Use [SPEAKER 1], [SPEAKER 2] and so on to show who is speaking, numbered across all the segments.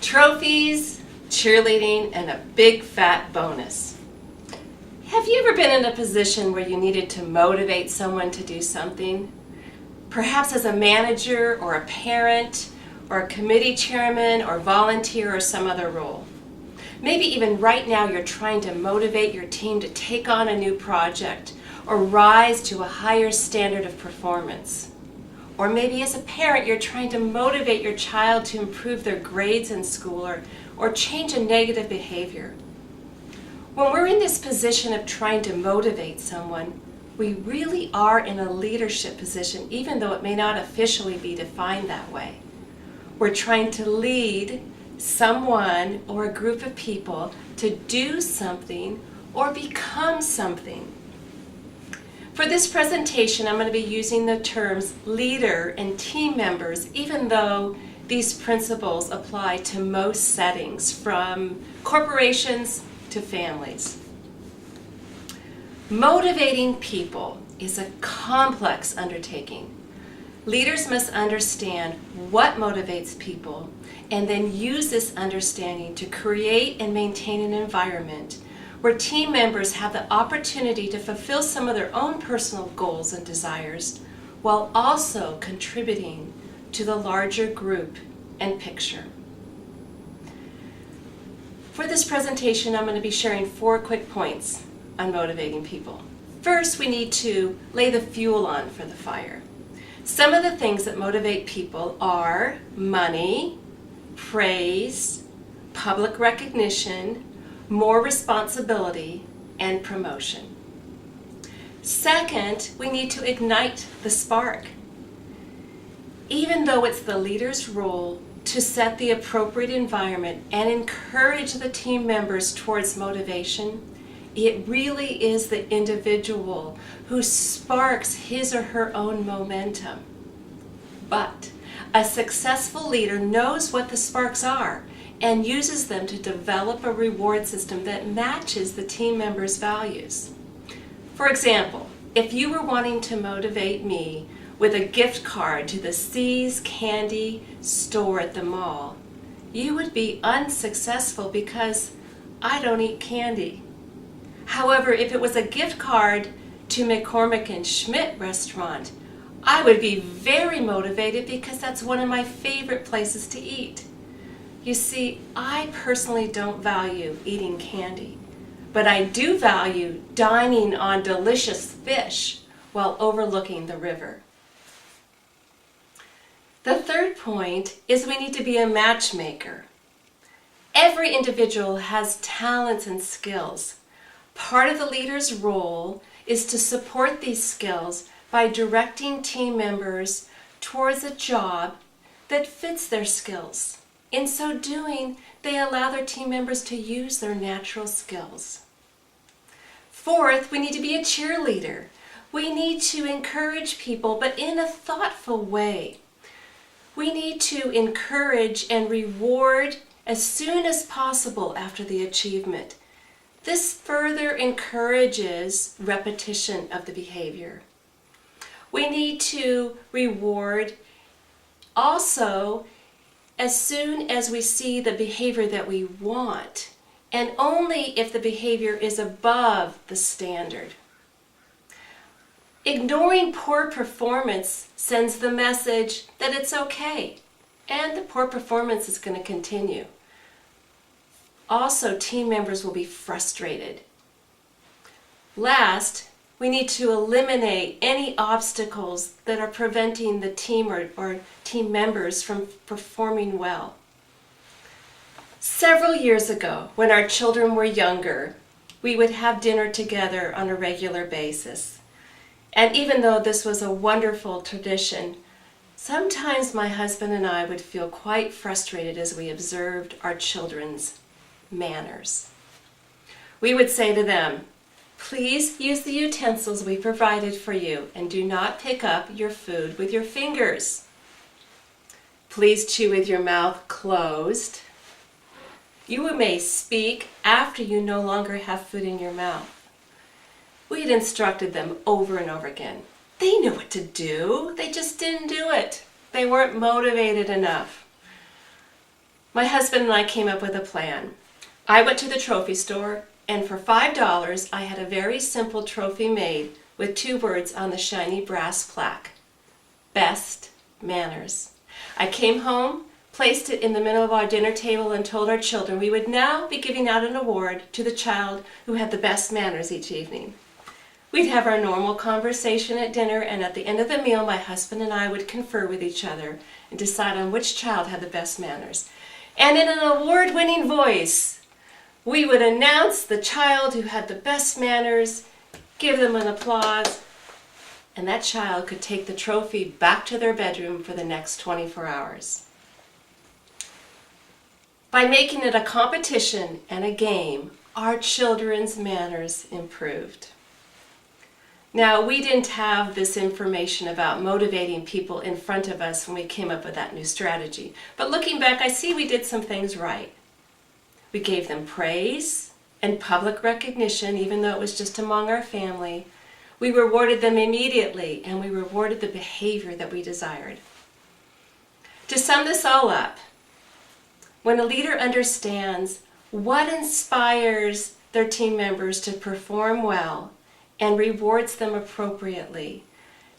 [SPEAKER 1] trophies, cheerleading, and a big fat bonus. Have you ever been in a position where you needed to motivate someone to do something? Perhaps as a manager or a parent or a committee chairman or volunteer or some other role. Maybe even right now you're trying to motivate your team to take on a new project or rise to a higher standard of performance. Or maybe as a parent you're trying to motivate your child to improve their grades in school or change a negative behavior. When we're in this position of trying to motivate someone, we really are in a leadership position, even though it may not officially be defined that way. We're trying to lead someone or a group of people to do something or become something. For this presentation, I'm going to be using the terms leader and team members, even though these principles apply to most settings, from corporations to families. Motivating people is a complex undertaking. Leaders must understand what motivates people and then use this understanding to create and maintain an environment where team members have the opportunity to fulfill some of their own personal goals and desires while also contributing to the larger group and picture. For this presentation, I'm going to be sharing 4 quick points on motivating people. First, we need to lay the fuel on for the fire. Some of the things that motivate people are money, praise, public recognition, more responsibility, and promotion. Second, we need to ignite the spark. Even though it's the leader's role to set the appropriate environment and encourage the team members towards motivation, it really is the individual who sparks his or her own momentum. But a successful leader knows what the sparks are and uses them to develop a reward system that matches the team members' values. For example, if you were wanting to motivate me with a gift card to the C's Candy store at the mall, you would be unsuccessful because I don't eat candy. However, if it was a gift card to McCormick and Schmidt restaurant, I would be very motivated because that's one of my favorite places to eat. You see, I personally don't value eating candy, but I do value dining on delicious fish while overlooking the river. The third point is we need to be a matchmaker. Every individual has talents and skills. Part of the leader's role is to support these skills by directing team members towards a job that fits their skills. In so doing, they allow their team members to use their natural skills. Fourth, we need to be a cheerleader. We need to encourage people, but in a thoughtful way. We need to encourage and reward as soon as possible after the achievement. This further encourages repetition of the behavior. We need to reward also as soon as we see the behavior that we want, and only if the behavior is above the standard. Ignoring poor performance sends the message that it's okay, and the poor performance is going to continue. Also, team members will be frustrated. Last, we need to eliminate any obstacles that are preventing the team or team members from performing well. Several years ago, when our children were younger, we would have dinner together on a regular basis. And even though this was a wonderful tradition, sometimes my husband and I would feel quite frustrated as we observed our children's manners. We would say to them, "Please use the utensils we provided for you and do not pick up your food with your fingers. Please chew with your mouth closed. You may speak after you no longer have food in your mouth." We had instructed them over and over again. They knew what to do, they just didn't do it. They weren't motivated enough. My husband and I came up with a plan. I went to the trophy store, and for $5 I had a very simple trophy made with 2 words on the shiny brass plaque: Best Manners. I came home, placed it in the middle of our dinner table, and told our children we would now be giving out an award to the child who had the best manners each evening. We'd have our normal conversation at dinner, and at the end of the meal my husband and I would confer with each other and decide on which child had the best manners. And in an award-winning voice, we would announce the child who had the best manners, give them an applause, and that child could take the trophy back to their bedroom for the next 24 hours. By making it a competition and a game, our children's manners improved. Now, we didn't have this information about motivating people in front of us when we came up with that new strategy. But looking back, I see we did some things right. We gave them praise and public recognition, even though it was just among our family. We rewarded them immediately, and we rewarded the behavior that we desired. To sum this all up, when a leader understands what inspires their team members to perform well and rewards them appropriately,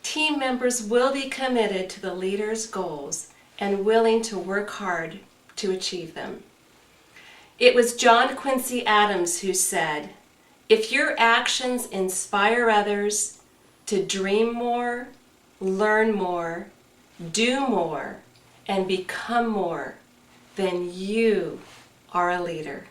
[SPEAKER 1] team members will be committed to the leader's goals and willing to work hard to achieve them. It was John Quincy Adams who said, "If your actions inspire others to dream more, learn more, do more, and become more, then you are a leader."